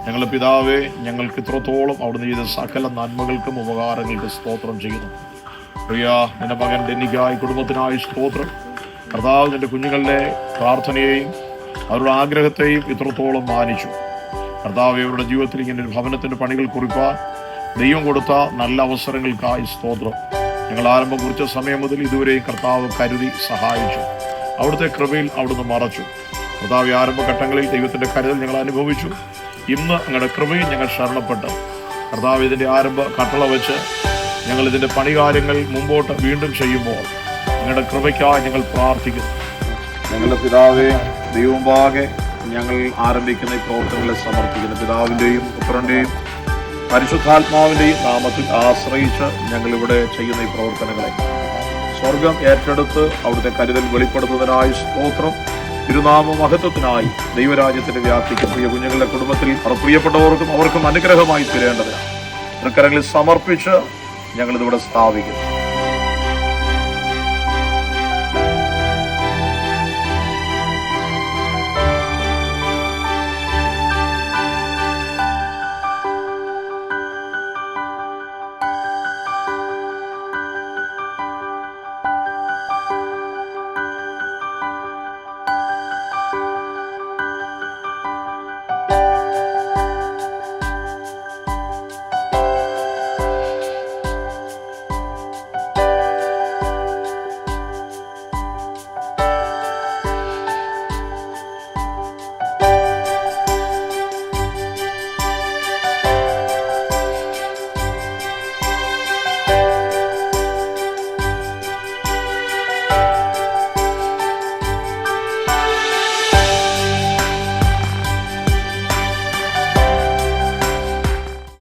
ഞങ്ങളുടെ പിതാവേ, ഞങ്ങൾക്ക് ഇത്രത്തോളം അവിടുന്ന് ചെയ്ത സകല നന്മകൾക്കും ഉപകാരങ്ങൾക്കും സ്തോത്രം ചെയ്യുന്നു. പ്രിയ നിന്റെ മകൻ ഡെന്നിക്കായി കുടുംബത്തിനായി സ്തോത്രം. കർത്താവ് നിന്റെ കുഞ്ഞുങ്ങളുടെ പ്രാർത്ഥനയെയും അവരുടെ ആഗ്രഹത്തെയും ഇത്രത്തോളം മാനിച്ചു. കർത്താവ് അവരുടെ ജീവിതത്തിൽ ഇങ്ങനെ ഒരു ഭവനത്തിൻ്റെ പണികൾ കുറിപ്പാൻ ദൈവം കൊടുത്ത നല്ല അവസരങ്ങൾക്കായി സ്തോത്രം. ഞങ്ങൾ ആരംഭം കുറിച്ച സമയം മുതൽ ഇതുവരെയും കർത്താവ് കരുതി സഹായിച്ചു. അവിടുത്തെ കൃപയിൽ അവിടുന്ന് മറച്ചു. കർത്താവ് ആരംഭഘട്ടങ്ങളിൽ ദൈവത്തിൻ്റെ കരുതൽ ഞങ്ങൾ അനുഭവിച്ചു. ഇന്ന് അങ്ങയുടെ കൃപയിൽ ഞങ്ങൾ ശരണപ്പെട്ട് കർത്താവ് ഇതിൻ്റെ ആരംഭ കട്ടള വെച്ച് ഞങ്ങൾ ഇതിൻ്റെ പണികാര്യങ്ങൾ മുമ്പോട്ട് വീണ്ടും ചെയ്യുമ്പോൾ ഞങ്ങളുടെ കൃപയ്ക്കായി ഞങ്ങൾ പ്രാർത്ഥിക്കുന്നു. ഞങ്ങളുടെ പിതാവേ, ദൈവമുമ്പാകെ ഞങ്ങൾ ആരംഭിക്കുന്ന ഈ പ്രവർത്തനങ്ങളെ സമർപ്പിക്കുന്നു. പിതാവിൻ്റെയും പുത്രൻ്റെയും പരിശുദ്ധാത്മാവിൻ്റെയും നാമത്തിൽ ആശ്രയിച്ച് ഞങ്ങളിവിടെ ചെയ്യുന്ന ഈ പ്രവർത്തനങ്ങളെ സ്വർഗം ഏറ്റെടുത്ത് അവിടുത്തെ കരുതൽ വെളിപ്പെടുത്തുന്നതിനായി സ്തോത്രം. തിരുനാമ മഹത്വത്തിനായി ദൈവരാജ്യത്തിന്റെ വ്യാപ്തിക്ക് പ്രിയ കുഞ്ഞുങ്ങളുടെ കുടുംബത്തിൽ അവർ പ്രിയപ്പെട്ടവർക്കും അവർക്കും അനുഗ്രഹമായി തീരേണ്ടതിനാണ് തൃക്കരങ്ങളിൽ സമർപ്പിച്ച് ഞങ്ങളിതിവിടെ സ്ഥാപിക്കുന്നു.